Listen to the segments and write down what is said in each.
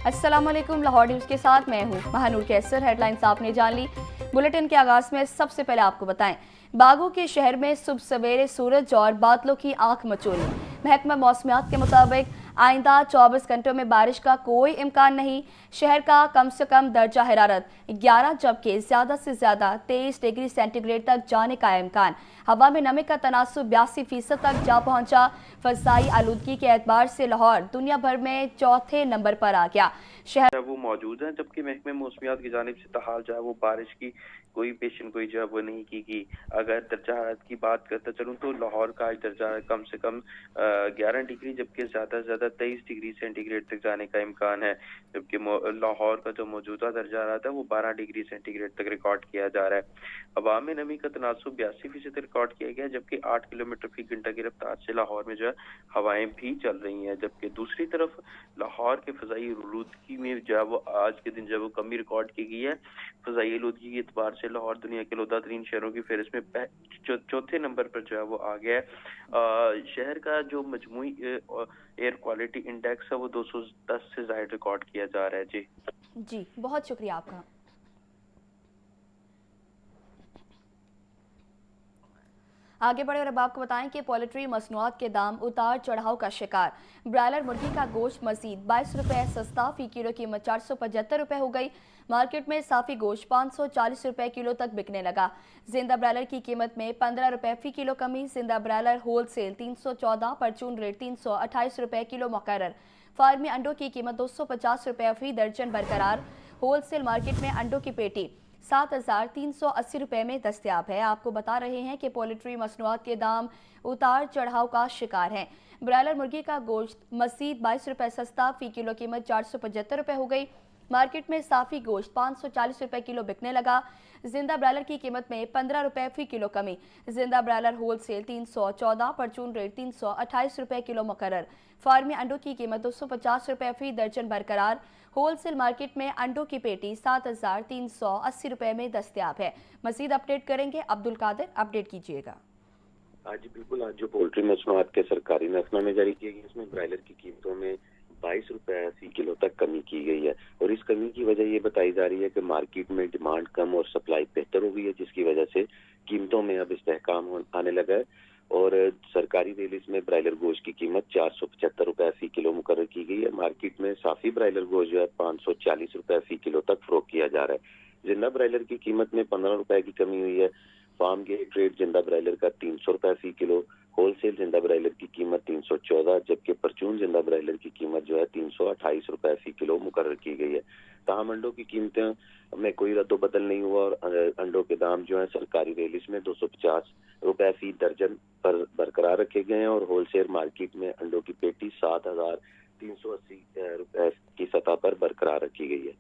अस्सलाम वालेकुम, लाहौर न्यूज़ के साथ मैं हूँ महानूर कैसर। हेडलाइंस आपने जान ली। बुलेटिन के आगाज में सबसे पहले आपको बताएं, बागों के शहर में सुबह सवेरे सूरज और बादलों की आंख मचोली। महकमा मौसमियात के मुताबिक आइंदा 24 घंटों में बारिश का कोई इम्कान नहीं। शहर का कम से कम दर्जा हरारत 11 जबकि ज़्यादा से ज़्यादा 23 डिग्री सेंटीग्रेड तक जाने का इम्कान। हवा में नमी का तनासुब 82% तक जा पहुंचा। फ़ज़ाई आलूदगी के एतबार से लाहौर दुनिया भर में चौथे नंबर पर आ गया। शहर वो मौजूद हैं, जबकि महकमे मौसमियात की जानिब से ताहाल जो है वो बारिश की कोई पेशन कोई जो है वो नहीं की गई। अगर दर्जा हरारत की बात करता चलूँ तो लाहौर का आज दर्जा कम से कम 11 डिग्री जबकि ज़्यादा से ज़्यादा 23 डिग्री सेंटीग्रेड तक जाने का इम्कान है। जबकि लाहौर का जो मौजूदा दर्जा हरारत है वो 12 डिग्री सेंटीग्रेड तक रिकॉर्ड किया जा रहा है। हवा में नमी का तनासुब 82% रिकॉर्ड किया गया, जबकि 8 किलोमीटर फी घंटा की रफ्तार से लाहौर में जो है हवाएं भी चल रही हैं। जबकि दूसरी तरफ लाहौर के फ़ज़ाई आलूदगी में जो है वो आज के दिन जो है वो कमी रिकॉर्ड की गई है। फ़ज़ाई आलूदगी के एतबार से लाहौर दुनिया के आलूदा तरीन शहरों की फहरिस्त में चौथे नंबर पर जो है वो आ गया है। शहर का जो मजमूई एयर क्वालिटी इंडेक्स है वो 210 से ज़ायद रिकॉर्ड किया जा रहा है। जी बहुत शुक्रिया आपका। आगे बढ़े और अब आपको बताएं कि पोल्ट्री मसनूआत के दाम उतार चढ़ाव का शिकार। ब्रायलर मुर्गी का गोश्त मजीद 22 रुपये सस्ता, फी किलो कीमत 475 रुपये हो गई। मार्केट में साफ़ी गोश्त 540 रुपये किलो तक बिकने लगा। जिंदा ब्रायलर की कीमत में 15 रुपये फी किलो कमी। जिंदा ब्रायलर होल सेल 314, परचून रेट 328 रुपये किलो मुकर्रर। फार्मी अंडों की कीमत 250 रुपये फी दर्जन बरकरार। होल सेल मार्केट में अंडों की पेटी 7,380 रुपये में दस्तयाब है। आपको बता रहे हैं कि पोल्ट्री मसनूआत के दाम उतार चढ़ाव का शिकार हैं। ब्रायलर मुर्गी का गोश्त मजीद 22 रुपये सस्ता, फी किलो कीमत 475 रुपये हो गई। मार्केट में साफ़ी गोश्त 540 रुपये किलो बिकने लगा। जिंदा ब्रायलर की कीमत में 15 रुपये फी किलो कमी। जिंदा ब्रायलर होल सेल 314, परचून रेट 328 रुपये किलो मुकर्रर। फार्मी अंडों की कीमत 250 रुपये फी दर्जन बरकरार। होल सेल मार्केट में अंडों की पेटी 7,380 रुपये में दस्तयाब है। मजीद अपडेट करेंगे अब्दुल कादिर, अपडेट कीजिएगा। आज जो पोल्ट्री मसनूआत के सरकारी नफनामे जारी किए गए इसमें ब्रायलर की कीमतों में 22 रुपये फी किलो तक कमी की गई है और इस कमी की वजह ये बताई जा रही है कि मार्केट में डिमांड कम और सप्लाई बेहतर हो गई है, जिसकी वजह से कीमतों में अब इस्तेहकाम आने लगा है। और सरकारी रिलीज में ब्रायलर गोश्त की कीमत 475 रुपये फी किलो मुकर्रर की गई है। मार्केट में साफ़ी ब्रायलर गोश्त जो है 540 रुपये फी किलो तक फरोख्त किया जा रहा है। जिंदा ब्रायलर की कीमत में 15 रुपये की कमी हुई है। फार्म गेट रेट जिंदा ब्रायलर का 300 रुपये फी किलो, होलसेल जिंदा ब्रायलर की कीमत 314, जबकि परचून जिंदा ब्रायलर की कीमत जो है 328 रुपये फी किलो मुकर्रर की गई है। ताहम अंडों की कीमतें में कोई रद्दो बदल नहीं हुआ और अंडों के दाम जो है सरकारी रिलीज में 250 रुपये फी दर्जन पर बरकरार रखे गए हैं और होलसेल मार्केट में अंडों की पेटी 7,380 रुपये की सतह पर बरकरार रखी गई है।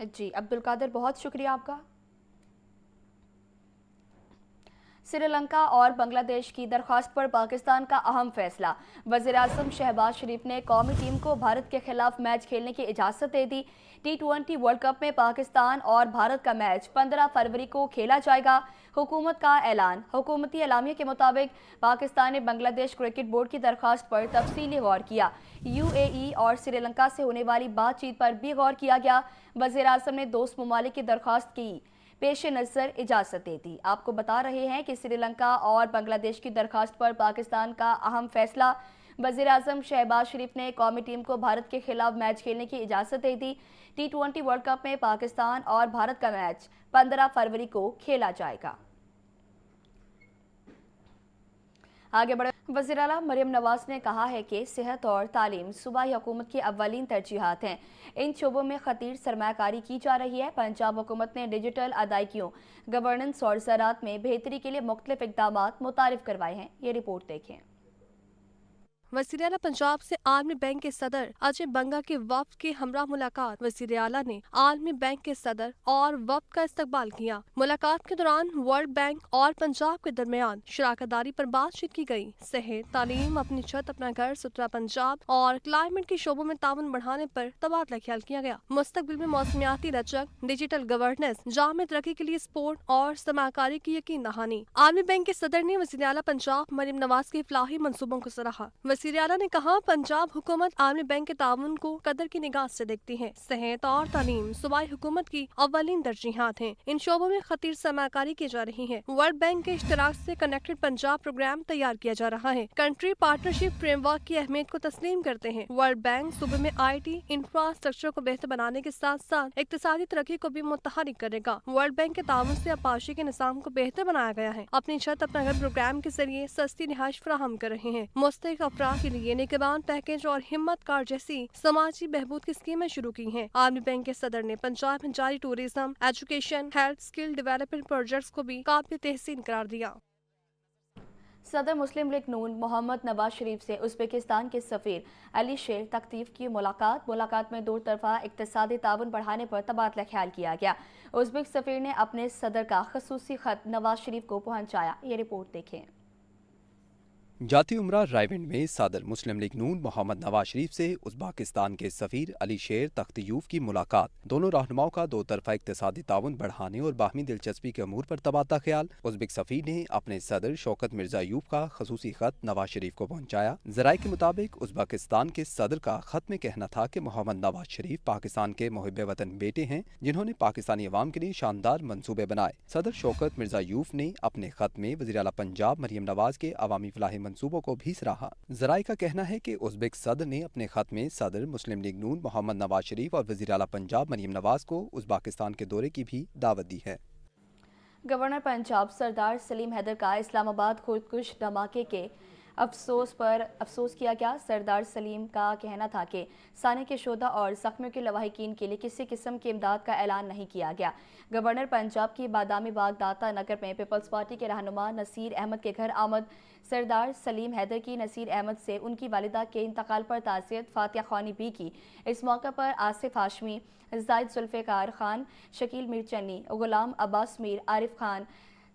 जी अब्दुल कादिर, बहुत शुक्रिया आपका। श्रीलंका और बांग्लादेश की दरख्वास्त पर पाकिस्तान का अहम फैसला। वज़ीर-ए-आज़म शहबाज शरीफ ने कौमी टीम को भारत के खिलाफ मैच खेलने की इजाज़त दे दी। T20 वर्ल्ड कप में पाकिस्तान और भारत का मैच 15 फरवरी को खेला जाएगा। हुकूमत का ऐलान। हुकूमती एलामिया के मुताबिक पाकिस्तान ने बांग्लादेश क्रिकेट बोर्ड की दरख्वास्त पर तफसीली गौर किया। UAE और श्रीलंका से होने वाली बातचीत पर भी गौर किया गया। वज़ीर-ए-आज़म ने दोस्त ममालिक की दरख्वास्त की पेश नज़र इजाज़त दे दी। आपको बता रहे हैं कि श्रीलंका और बांग्लादेश की दरख्वास्त पर पाकिस्तान का अहम फैसला। वज़ीर-ए-आज़म शहबाज शरीफ ने कौमी टीम को भारत के खिलाफ मैच खेलने की इजाज़त दे दी। T20 वर्ल्ड कप में पाकिस्तान और भारत का मैच 15 फरवरी को खेला जाएगा। आगे बढ़े, वज़ीर आला मरियम नवाज ने कहा है कि सेहत और तालीम सूबाई हुकूमत की अव्वलीन तरजीहात हैं। इन शोबों में खतीर सरमायाकारी की जा रही है। पंजाब हुकूमत ने डिजिटल अदायगियों, गवर्नेंस और ज़राअत में बेहतरी के लिए मुख्तलिफ इक़दामात मुतारिफ करवाए हैं। ये रिपोर्ट देखें। वज़ीर आला पंजाब से आलमी बैंक के सदर अजय बंगा के वफ्द के हमरा मुलाकात। वज़ीर आला ने आलमी बैंक के सदर और वफ्द का इस्तकबाल किया। मुलाकात के दौरान वर्ल्ड बैंक और पंजाब के दरमियान शराकतदारी पर बातचीत की गई। सेहत, तालीम, अपनी छत अपना घर, सुथरा पंजाब और क्लाइमेट के शोबों में ताउन बढ़ाने पर तबादला ख्याल किया गया। मुस्तकबिल में मौसमियाती लचक, डिजिटल गवर्नेंस, जामे तरक्की के लिए स्पोर्ट और समाकारी की यकीन दहानी। आलमी बैंक के सदर ने वज़ीर आला पंजाब मरियम नवाज के इफलाही मंसूबों को सराहा। वज़ीर आला ने कहा, पंजाब हुकूमत आलमी बैंक के ताउन को कदर की निगाह से देखती है। सेहत और तालीम सूबाई हुकूमत की अव्वलीन तरजीहात हैं। इन शोबों में खतीर सरमाकारी की जा रही है। वर्ल्ड बैंक के इश्तराक से कनेक्टेड पंजाब प्रोग्राम तैयार किया जा रहा है। कंट्री पार्टनरशिप फ्रेमवर्क की अहमियत को तस्लीम करते हैं। वर्ल्ड बैंक सूबे में IT इंफ्रास्ट्रक्चर को बेहतर बनाने के साथ साथ इक्तिसादी तरक्की को भी मुतहरिक करेगा। वर्ल्ड बैंक के ताउन से आपाशी के निज़ाम को बेहतर बनाया गया है। अपनी छत अपना घर प्रोग्राम के जरिए सस्ती रिहाइश फराहम कर रहे हैं। मुस्तहिक अफराद के लिए निगरान पैकेज और हिम्मत कार जैसी समाजी बहबूद की स्कीमें शुरू की हैं। आलमी बैंक के सदर ने पंजाब में जारी tourism, education, health, skill development projects को भी काबिल तहसीन करार दिया। सदर मुस्लिम लीग नून मोहम्मद नवाज शरीफ से उज़्बेकिस्तान के सफ़ीर अली शेर तख्तीफ की मुलाकात में दो तरफा इक़्तिसादी ताउन बढ़ाने पर तबादला ख्याल किया गया। उज़्बेक सफ़ीर ने अपने सदर का ख़ुसूसी ख़त नवाज शरीफ को पहुँचाया। ये रिपोर्ट देखें। जाती उमरा रायविंड में सदर मुस्लिम लीग नून मोहम्मद नवाज शरीफ से उज़्बेकिस्तान के सफ़ीर अली शेर तख्तीयूफ की मुलाकात। दोनों रहनुमाओं का दो तरफा इक़्तिसादी ताउन बढ़ाने और बाहमी दिलचस्पी के अमूर पर तबादला ख्याल। उज़्बेक सफ़ीर ने अपने सदर शौकत मिर्ज़ायूब का ख़ुसूसी ख़त नवाज शरीफ को पहुँचाया। ज़राए के मुताबिक उज़्बेकिस्तान के सदर का ख़त में कहना था कि मोहम्मद नवाज शरीफ पाकिस्तान के मुहिब वतन बेटे हैं, जिन्होंने पाकिस्तानी अवाम के लिए शानदार मंसूबे बनाए। सदर शौकत मिर्ज़ायूब ने अपने ख़त में वज़ीर आला पंजाब मरियम नवाज के अवामी फलाही मंसूबों को भी सराहा। ज़राए का कहना है कि उज़्बेक सदर ने अपने खत में सदर मुस्लिम लीग नून मोहम्मद नवाज शरीफ और वज़ीर आला पंजाब मरियम नवाज को उज़्बेकिस्तान के दौरे की भी दावत दी है। गवर्नर पंजाब सरदार सलीम हैदर का इस्लामाबाद खुदकुश धमाके के अफसोस पर अफसोस किया गया। सरदार सलीम का कहना था कि साने के शोधा और ज़ख्मियों के लवाहिकीन के लिए किसी किस्म की इमदाद का ऐलान नहीं किया गया। गवर्नर पंजाब की बादामी बाग दाता नगर में पीपल्स पार्टी के रहनुमा नसीर अहमद के घर आमद सरदार सलीम हैदर की नसीर अहमद से उनकी वालिदा के इंतकाल पर ताज़ियत फातिया ख़ानी भी की। इस मौके पर आसिफ हाशमी, जाहिद जुल्फ़िकार खान, शकील मीर चन्नी, गुलाम अब्बास मीर, आरिफ खान,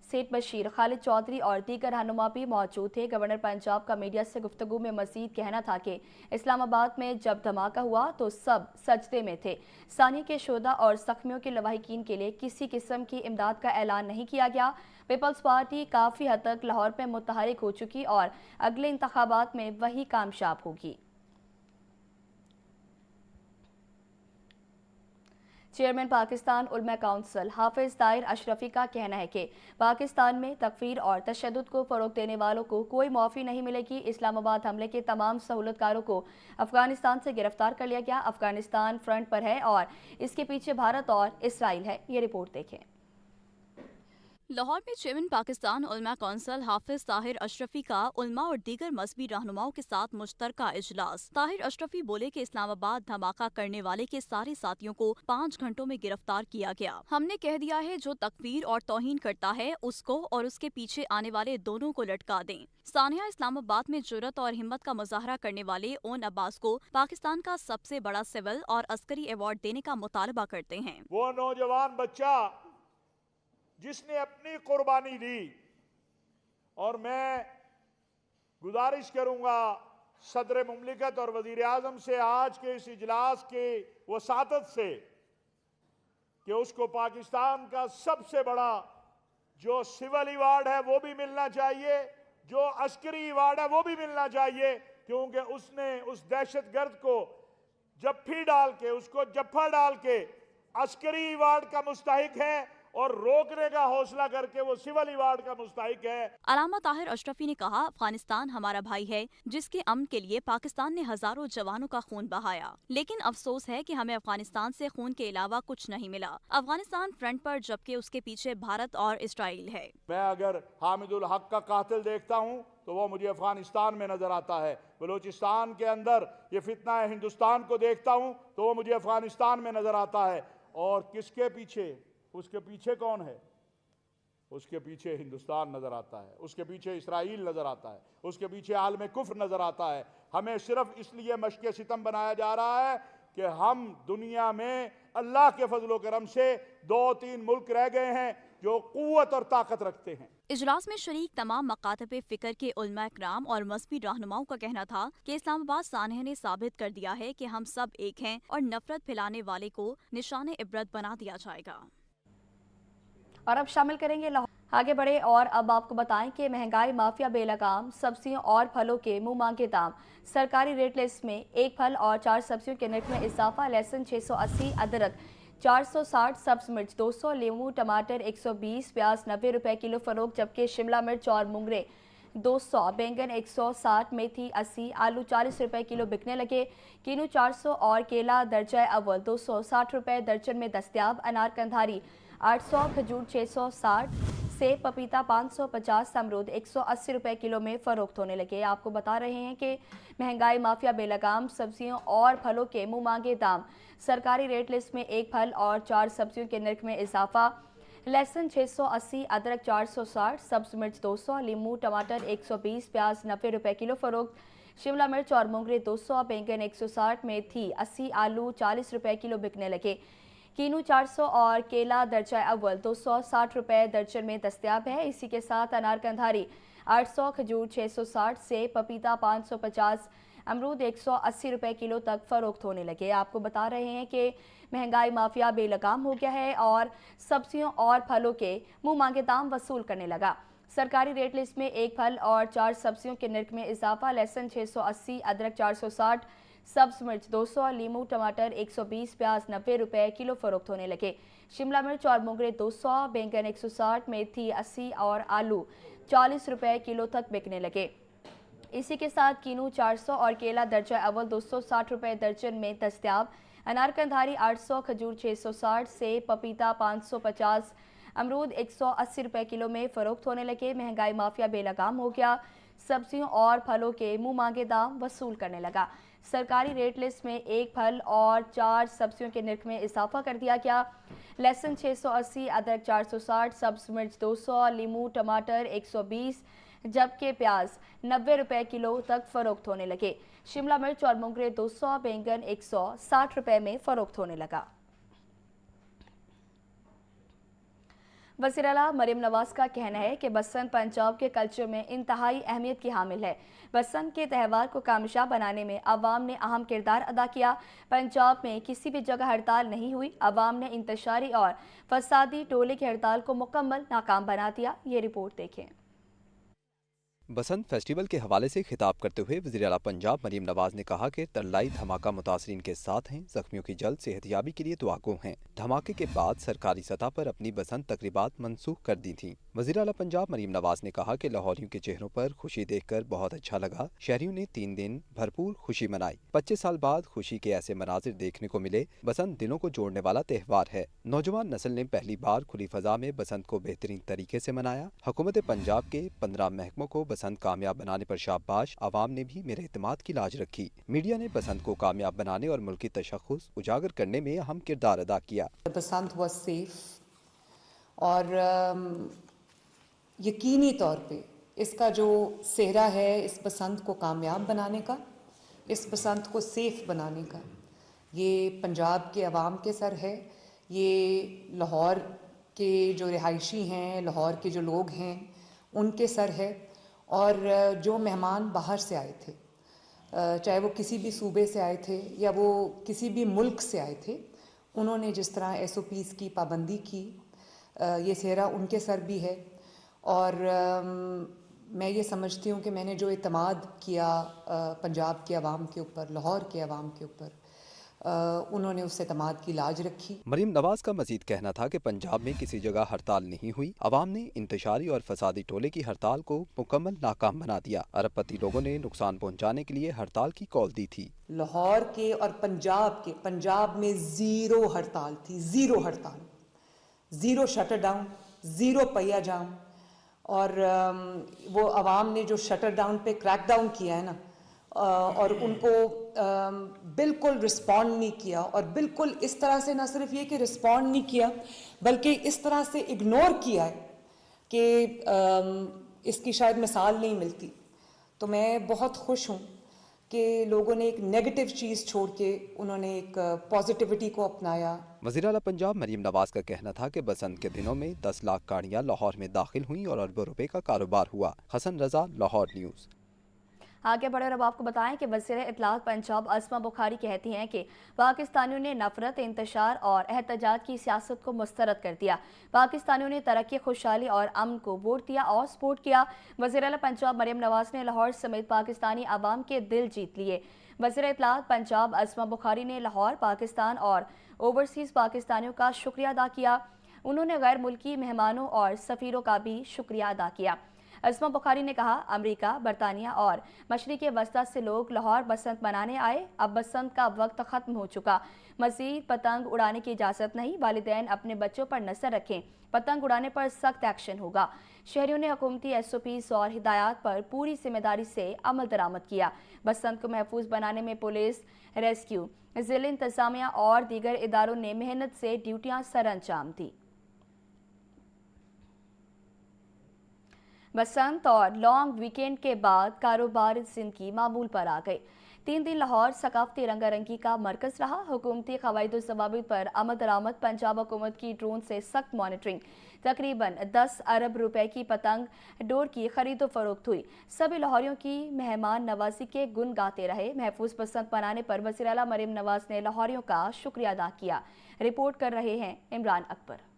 सेठ बशीर, खालिद चौधरी और दीगर रहनुमा भी मौजूद थे। गवर्नर पंजाब का मीडिया से गुफ्तगू में मज़ीद कहना था कि इस्लामाबाद में जब धमाका हुआ तो सब सजदे में थे। सानिया के शोधा और ज़ख्मियों के लवाहिकीन के लिए किसी किस्म की इमदाद का ऐलान नहीं किया गया। पीपल्स पार्टी काफ़ी हद तक लाहौर में मुतहरिक हो चुकी और अगले इंतखाबात में वही कामयाब होगी। चेयरमैन पाकिस्तान उलमा काउंसिल हाफिज ताहिर अशरफी का कहना है कि पाकिस्तान में तकफीर और तशद्दुद को फ़रोग़ देने वालों को कोई माफ़ी नहीं मिलेगी। इस्लामाबाद हमले के तमाम सहूलतकारों को अफगानिस्तान से गिरफ्तार कर लिया गया। अफगानिस्तान फ्रंट पर है और इसके पीछे भारत और इसराइल है। ये रिपोर्ट देखें। लाहौर में चेयरमैन पाकिस्तान उलमा काउंसिल हाफिज ताहिर अशरफी का उलमा और दीगर मजहबी रहनुमाओं के साथ मुश्तरका इजलास। ताहिर अशरफी बोले कि इस्लामाबाद धमाका करने वाले के सारे साथियों को 5 घंटों में गिरफ्तार किया गया। हमने कह दिया है जो तकफीर और तौहीन करता है उसको और उसके पीछे आने वाले दोनों को लटका दें। सानिया इस्लामाबाद में जुर्रत और हिम्मत का मुजाहरा करने वाले ओन अब्बास को पाकिस्तान का सबसे बड़ा सिविल और अस्करी अवार्ड देने का मुतालबा करते हैं। वो नौजवान बच्चा जिसने अपनी कुर्बानी दी, और मैं गुजारिश करूंगा सदर मुमलिकत और वजीर आजम से आज के इस इजलास के वसातत से कि उसको पाकिस्तान का सबसे बड़ा जो सिविल अवार्ड है वो भी मिलना चाहिए, जो अस्करी अवार्ड है वो भी मिलना चाहिए, क्योंकि उसने उस दहशतगर्द को जफ्फी डाल के, उसको जफ्फा डाल के अस्करी अवार्ड का मुस्तहिक है और रोकने का हौसला करके वो सिविल अवार्ड का मुस्तहिक है। अलामा ताहिर अशरफी ने कहा, अफगानिस्तान हमारा भाई है जिसके अमन के लिए पाकिस्तान ने हजारों जवानों का खून बहाया, लेकिन अफसोस है कि हमें अफगानिस्तान से खून के अलावा कुछ नहीं मिला। अफगानिस्तान फ्रंट पर जबकि उसके पीछे भारत और इसराइल है। मैं अगर हामिदुल हक का कातिल देखता हूँ तो वो मुझे अफगानिस्तान में नजर आता है। बलूचिस्तान के अंदर ये फितना है हिंदुस्तान को देखता हूँ तो वो मुझे अफगानिस्तान में नजर आता है। और किसके पीछे? उसके पीछे कौन है? उसके पीछे हिंदुस्तान नजर आता है, उसके पीछे इसराइल नजर आता है, उसके पीछे आलम कुफ्र नजर आता है। हमें सिर्फ इसलिए मशक़े सितम बनाया जा रहा है कि हम दुनिया में अल्लाह के फजलो करम से 2-3 मुल्क रह गए हैं जो कुव्वत और ताकत रखते हैं। इजलास में शरीक तमाम मकातब फिक्र के उलमा इकराम और मजहबी रहनुमाओं का कहना था कि इस्लामाबाद सानह ने साबित कर दिया है कि हम सब एक हैं और नफरत फैलाने वाले को निशाने इबरत बना दिया जाएगा। और अब शामिल करेंगे आगे बढ़े और अब आपको बताएं कि महंगाई माफिया बेलगाम सब्जियों और फलों के मुंह मांगे दाम। सरकारी रेट लिस्ट में एक फल और 4 सब्जियों के नर्ख में इजाफा। लहसुन 680, अदरक 460, सब्ज मिर्च 200, लीमू टमाटर 120, प्याज 90 रुपए किलो फरोख्त, जबकि शिमला मिर्च और मुंगरे 200, बैंगन 160, मेथी 80, आलू 40 रुपए किलो बिकने लगे। कीनू 400 और केला दर्जा अव्वल 260 रुपए दर्जन में दस्तियाब। अनार कंधारी 800, खजूर 660, सेब पपीता 550, अमरूद 180 रुपए किलो में फरोख्त होने लगे। आपको बता रहे हैं कि महंगाई माफिया बेलगाम सब्जियों और फलों के मुंह मांगे दाम। सरकारी रेट लिस्ट में एक फल और 4 सब्जियों के नर्ख में इजाफा। लहसुन 680, अदरक 460, सब्ज मिर्च 200, लीमू टमाटर 120, प्याज 90 रुपए किलो फरोख्त। शिमला मिर्च और मुंगरे 200, बैंगन 160, मेथी 80, आलू 40 रुपए किलो बिकने लगे। कीनू 400 और केला दर्जा अव्वल 260 रुपए दर्जन में दस्तियाब है। इसी के साथ अनार कंधारी 800, खजूर 660, सेब पपीता 550, अमरूद 180 रुपए किलो तक फरोख्त होने लगे। आपको बता रहे हैं कि महंगाई माफिया बेलगाम हो गया है और सब्जियों और फलों के मुंह मांगे दाम वसूल करने लगा। सरकारी रेट लिस्ट में एक फल और 4 सब्जियों के नर्ख में इजाफा। लहसुन 680, अदरक 460, सब्ज मिर्च 200, लीमू टमाटर 120, प्याज 90 रुपए किलो फरोख्त होने लगे। शिमला मिर्च और मुंगरे 200, बैंगन 160, मेथी 80 और आलू 40 रुपए किलो तक बिकने लगे। इसी के साथ कीनू 400 और केला दर्जा अव्वल 260 रुपए दर्जन में दस्तियाब। अनार कंधारी 800, खजूर 660, सेब पपीता 550, अमरूद 180 रुपए किलो में फरोख्त होने लगे। महंगाई माफिया बेलगाम हो गया, सब्जियों और फलों के मुंह मांगे दाम वसूल करने लगा। सरकारी रेट लिस्ट में एक फल और 4 सब्जियों के नर्ख में इजाफा कर दिया गया। लहसुन 680, अदरक 460, सब्ज मिर्च 200, लीमू टमाटर 120, जबकि प्याज 90 रुपए किलो तक फरोख्त होने लगे। शिमला मिर्च और मुंगरे 200, बैंगन 160 रुपए में फरोख्त होने लगा। वज़ीर आला मरीम नवाज का कहना है कि बसंत पंजाब के कल्चर में इंतहाई अहमियत की हामिल है। बसंत के त्यौहार को कामयाब बनाने में अवाम ने अहम किरदार अदा किया। पंजाब में किसी भी जगह हड़ताल नहीं हुई। अवाम ने इंतशारी और फसादी टोले की हड़ताल को मुकम्मल नाकाम बना दिया। ये रिपोर्ट देखें। बसंत फेस्टिवल के हवाले से खिताब करते हुए वज़ीर आला पंजाब मरीम नवाज ने कहा कि तरलाई धमाका मुतासरीन के साथ हैं, जख्मियों की जल्द सेहतयाबी के लिए दुआगो हैं। धमाके के बाद सरकारी सतह पर अपनी बसंत तकरीबात मनसूख कर दी थीं। वज़ीर आला पंजाब मरीम नवाज ने कहा कि लाहौरियों के चेहरों पर खुशी देखकर बहुत अच्छा लगा। शहरियों ने 3 दिन भरपूर खुशी मनाई। 25 साल बाद खुशी के ऐसे मनाजिर देखने को मिले। बसंत दिलों को जोड़ने वाला त्यौहार है। नौजवान नस्ल ने पहली बार खुली फजा में बसंत को बेहतरीन तरीके से मनाया। हुकूमत पंजाब के 15 महकमों को बसंत कामयाब बनाने पर शाबाश। आवाम ने भी मेरे एतमाद की लाज रखी। मीडिया ने बसंत को कामयाब बनाने और मुल्की तशख्खुस उजागर करने में अहम किरदार अदा किया। बसंत वाज सेफ और यकीनी तौर पे इसका जो सेहरा है इस बसंत को कामयाब बनाने का, इस बसंत को सेफ बनाने का, ये पंजाब के अवाम के सर है। ये लाहौर के जो रिहायशी हैं, लाहौर के जो लोग हैं, उनके सर है। और जो मेहमान बाहर से आए थे, चाहे वो किसी भी सूबे से आए थे या वो किसी भी मुल्क से आए थे, उन्होंने जिस तरह SOPs की पाबंदी की, ये सेहरा उनके सर भी है। और मैं ये समझती हूँ कि मैंने जो एतमाद किया पंजाब के अवाम के ऊपर, लाहौर के अवाम के ऊपर, उन्होंने उस एतमाद की लाज रखी। मरीम नवाज का मजीद कहना था कि पंजाब में किसी जगह हड़ताल नहीं हुई। अवाम ने इंतशारी और फसादी टोले की हड़ताल को मुकम्मल नाकाम बना दिया। अरबपति लोगों ने नुकसान पहुँचाने के लिए हड़ताल की कॉल दी थी। लाहौर के और पंजाब में ज़ीरो हड़ताल थी, ज़ीरो हड़ताल, ज़ीरो शटर डाउन, ज़ीरो पहिया जाम। और वो अवाम ने जो शटर डाउन पे क्रैक डाउन किया है ना, और उनको बिल्कुल रिस्पॉन्ड नहीं किया। और बिल्कुल इस तरह से ना सिर्फ ये कि रिस्पॉन्ड नहीं किया, बल्कि इस तरह से इग्नोर किया है कि इसकी शायद मिसाल नहीं मिलती। तो मैं बहुत खुश हूँ कि लोगों ने एक नेगेटिव चीज़ छोड़ के उन्होंने एक पॉजिटिविटी को अपनाया। वज़ीर आला पंजाब मरीम नवाज का कहना था कि बसंत के दिनों में 10 लाख गाड़ियाँ लाहौर में दाखिल हुई और अरबों रुपए का कारोबार हुआ। हसन रजा, लाहौर न्यूज़। आगे बढ़े और अब आपको बताएं कि वज़ीर इत्तलात पंजाब अस्मा बुखारी कहती हैं कि पाकिस्तानियों ने नफरत, इंतशार और एहतजाज की सियासत को मुस्तरद कर दिया। पाकिस्तानियों ने तरक्की, खुशहाली और अमन को वोट दिया और सपोर्ट किया। वज़ीर आला पंजाब मरियम नवाज ने लाहौर समेत पाकिस्तानी आवाम के दिल जीत लिए। वज़ीर इत्तलात पंजाब अस्मा बुखारी ने लाहौर, पाकिस्तान और ओवरसीज़ पाकिस्तानियों का शुक्रिया अदा किया। उन्होंने गैर मुल्की मेहमानों और सफ़ीरों का भी शुक्रिया अदा किया। अस्मा बुखारी ने कहा, अमेरिका, बरतानिया और मशरिक़ वस्ता से लोग लाहौर बसंत मनाने आए। अब बसंत का वक्त ख़त्म हो चुका। मज़ीद पतंग उड़ाने की इजाज़त नहीं। वालिदैन अपने बच्चों पर नज़र रखें। पतंग उड़ाने पर सख्त एक्शन होगा। शहरियों ने हुकूमती SOPs और हिदायत पर पूरी जिम्मेदारी से अमल दरामद किया। बसंत को महफूज बनाने में पुलिस, रेस्क्यू, ज़िला इंतज़ामिया और दीगर इदारों ने मेहनत से ड्यूटियाँ सर अंजाम दी। बसंत और लॉन्ग वीकेंड के बाद कारोबार जिंदगी मामूल पर आ गई। 3 दिन लाहौर सकाफती रंगारंगी का मरकज रहा। हुकूमती क़वाइद व ज़वाबित पर अमल दरामद, पंजाब हुकूमत की ड्रोन से सख्त मॉनिटरिंग। तकरीबन 10 अरब रुपए की पतंग डोर की खरीदो फरोख्त हुई। सभी लाहौरियों की मेहमान नवाजी के गुन गाते रहे। महफूज बसंत मनाने पर वज़ीर आला मरियम नवाज ने लाहौरियों का शुक्रिया अदा किया। रिपोर्ट कर रहे हैं इमरान अकबर।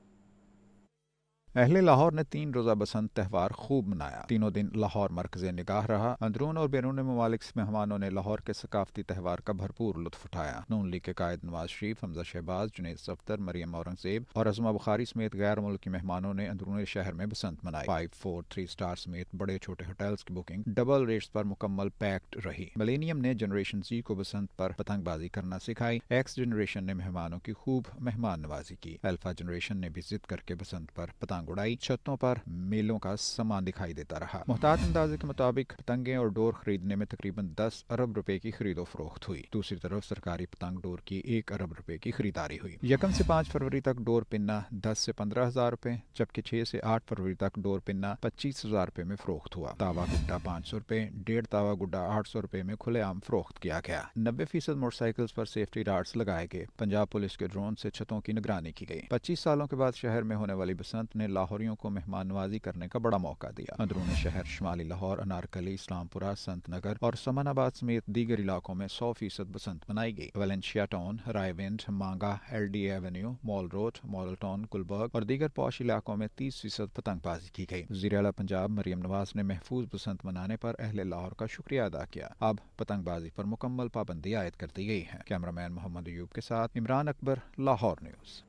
अहले लाहौर ने 3 रोज़ा बसंत त्यौहार खूब मनाया। तीनों दिन लाहौर मरकज़ निगाह रहा। अंदरून और बैरून ममालिक से मेहमानों ने लाहौर के सकाफती त्यौहार का भरपूर लुत्फ उठाया। नून लीग के कायद नवाज शरीफ, हमजा शहबाज, जुनैद सफ्दर, मरियम औरंगजेब और अज़मा बुखारी समेत गैर मुल्की मेहमानों ने अंदरून शहर में बसंत मनाई। 5, 4, 3 स्टार समेत बड़े छोटे होटल्स की बुकिंग डबल रेट्स पर मुकम्मल पैक्ड रही। मिलेनियम ने जनरेशन Z को बसंत पर पतंगबाजी करना सिखाई। एक्स जनरेशन ने मेहमानों की खूब मेहमान नवाजी की। अल्फा जनरेशन ने भी जिद करके बसंत पर पतंग उड़ाई। छतों पर मेलों का सामान दिखाई देता रहा। मुहतात अंदाजे के मुताबिक पतंगे और डोर खरीदने में तकरीबन 10 अरब रुपए की खरीदो फरोख्त हुई। दूसरी तरफ सरकारी पतंग डोर की 1 अरब रुपए की खरीदारी हुई। 1 से 5 फरवरी तक डोर पिन्ना 10 से 15 हजार रुपए, जबकि 6 से 8 फरवरी तक डोर पिन्ना 25 हजार रुपए में फरोख्त हुआ। तावा गुड्डा 500 रुपए, 1.5 तावा गुड्डा 800 रुपए में खुलेआम फरोख्त किया गया। 90% मोटरसाइकिल्स पर सेफ्टी डार्ट्स लगाए गए। पंजाब पुलिस के ड्रोन से छतों की निगरानी की गई। 25 सालों के बाद शहर में होने वाली बसंत ने लाहौरियों को मेहमान नवाजी करने का बड़ा मौका दिया। अंदरून शहर शुमाली लाहौर, अनारकली, इस्लामपुरा, संत नगर और समानाबाद समेत दीगर इलाकों में 100% बसंत मनाई गई। Valencia town, Raiwind, Manga, LDA avenue, mall road, model town, Gulberg और दीगर पॉश इलाकों में 30% पतंगबाजी की गई। वज़ीर आला पंजाब मरियम नवाज ने महफूज बसंत मनाने पर अहले लाहौर का शुक्रिया अदा किया। अब पतंगबाजी पर मुकम्मल पाबंदी आयद कर दी गई है। कैमरामैन मोहम्मद अयूब के साथ इमरान अकबर, लाहौर न्यूज़।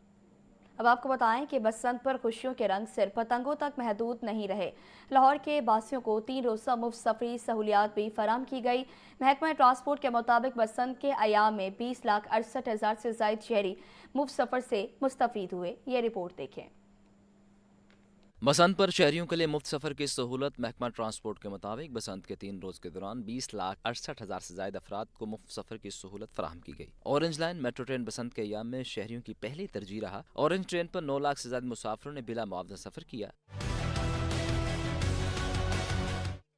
अब आपको बताएं कि बसंत पर खुशियों के रंग सिर्फ पतंगों तक महदूद नहीं रहे। लाहौर के वासियों को 3 रोज़ा मुफ्त सफरी सहूलियात भी फराम की गई। महकमा ट्रांसपोर्ट के मुताबिक बसंत के अयाम में 20,68,000 से ज़ायद शहरी मुफ्त सफ़र से मुस्तफ़ीद हुए। ये रिपोर्ट देखें। बसंत पर शहरियों के लिए मुफ्त सफर की सहूलत। महकमा ट्रांसपोर्ट के मुताबिक बसंत के 3 रोज के दौरान 20,68,000 से ज्यादा अफराद को मुफ्त सफर की सहूलत फराहम की गई। ऑरेंज लाइन मेट्रो ट्रेन बसंत के अयाम में शहरियों की पहली तरजीह रहा। ऑरेंज ट्रेन पर 9 लाख से ज्यादा मुसाफिरों ने बिला मुआवजा सफर किया।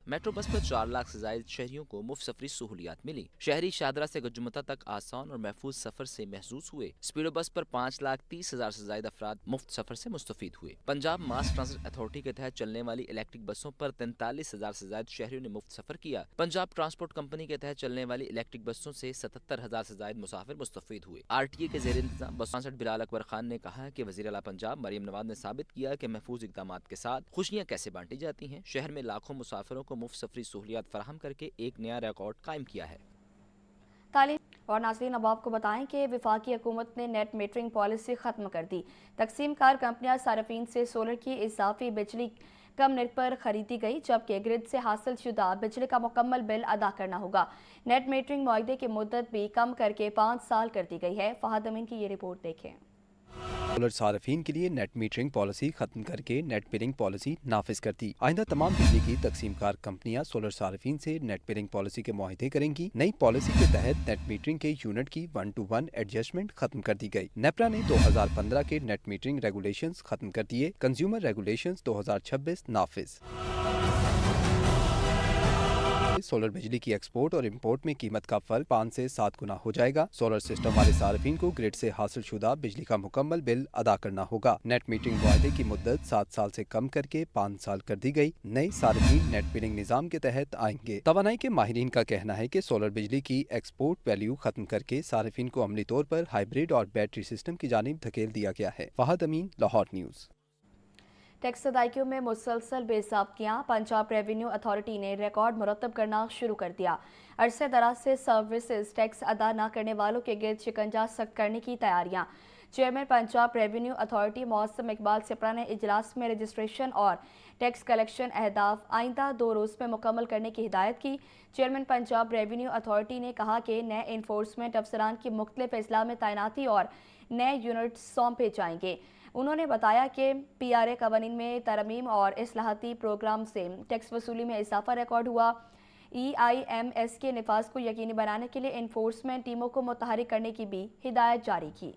मेट्रो बस पर 4 लाख से ज्यादा शहरियों को मुफ्त सफरी सहूलियात मिली। शहरी शादरा से गजुमता तक आसान और महफूज सफर से महसूस हुए। स्पीडो बस पर 5,30,000 से ज्यादा अफराद मुफ्त सफर से मुस्तफीद हुए। पंजाब मास ट्रांसिट अथॉरिटी के तहत चलने वाली इलेक्ट्रिक बसों पर 43,000 से ज्यादा शहरियों ने मुफ्त सफर किया। पंजाब ट्रांसपोर्ट कंपनी के तहत चलने वाली इलेक्ट्रिक बसों से 77,000 से ज्यादा मुसाफिर मुस्तफीद हुए। RTA के जेर इंतजाम बस ट्रांसिट बिलाल अकबर खान ने कहा कि वज़ीर आला पंजाब मरियम नवाज ने साबित किया कि महफूज इकदामात के साथ खुशियाँ कैसे बांटी जाती हैं। शहर में लाखों मुसाफिरों को मुफ्त सफरी सहूलियात फराहम करके एक नया रिकॉर्ड कायम किया है। तालीम और नाज़रीन, अब आपको बताएं कि वफाकी हुकूमत ने नेट मीटरिंग पॉलिसी ख़त्म कर दी। तकसीम कार कंपनियां सार्फिन से सोलर की इजाफी बिजली कम रेट पर खरीदी गई, जबकि ग्रिड से हासिल शुदा बिजली का मुकम्मल बिल अदा करना होगा। नेट मीटरिंग मुआहदे की मुद्दत भी कम करके 5 साल कर दी गई है। फहद अमीन की ये रिपोर्ट देखें। सोलर सार्फिन के लिए नेट मीटरिंग पॉलिसी खत्म करके नेट बिलिंग पॉलिसी नाफिज कर दी। आइंदा तमाम बिजली की तकसीम कार कंपनियां सोलर सार्फिन से नेट बिलिंग पॉलिसी के मुआहदे करेंगी। नई पॉलिसी के तहत नेट मीटरिंग के यूनिट की 1-to-1 एडजस्टमेंट खत्म कर दी गई। नेपरा ने 2015 के नेट मीटरिंग रेगुलेशंस खत्म कर दिए। कंज्यूमर रेगुलेशंस 2026 नाफिज। से सोलर बिजली की एक्सपोर्ट और इंपोर्ट में कीमत का फर्क 5 से 7 गुना हो जाएगा। सोलर सिस्टम वाले सार्फिन को ग्रिड से हासिल शुदा बिजली का मुकम्मल बिल अदा करना होगा। नेट मीटरिंग वायदे की मुद्दत 7 साल से कम करके 5 साल कर दी गई। नए सार्फिन नेट बिलिंग निजाम के तहत आएंगे। तवानाई के माहिरीन का कहना है कि सोलर बिजली की एक्सपोर्ट वैल्यू खत्म करके सार्फिन को अमली तौर पर हाइब्रिड और बैटरी सिस्टम की जानिब धकेल दिया गया है। फहद अमीन, लाहौर न्यूज़। टैक्स अदायगियों में मुसलसल बेज़ाब्तियाँ, पंजाब रेवेन्यू अथॉरिटी ने रिकॉर्ड मुरतब करना शुरू कर दिया। अरसे दराज से सर्विसेज टैक्स अदा न करने वालों के गिर्द शिकंजा सख्त करने की तैयारियाँ। चेयरमैन पंजाब रेवेन्यू अथॉरिटी मौसम इकबाल सिपरा ने इजलास में रजिस्ट्रेशन और टैक्स कलेक्शन अहदाफ आइंदा 2 रोज़ में मुकम्मल करने की हिदायत की। चेयरमैन पंजाब रेवेन्यू अथॉरिटी ने कहा कि नए इन्फोर्समेंट अफसरान की मुख्तलिफ अजला में तैनाती और नए यूनिट सौंपे जाएंगे। उन्होंने बताया कि PRA कवानीन में तरमीम और इस्लाहाती प्रोग्राम से टैक्स वसूली में इजाफा रिकॉर्ड हुआ। EIMS के निफाज को यकीनी बनाने के लिए इन्फोर्समेंट टीमों को मुतहरिक करने की भी हिदायत जारी की।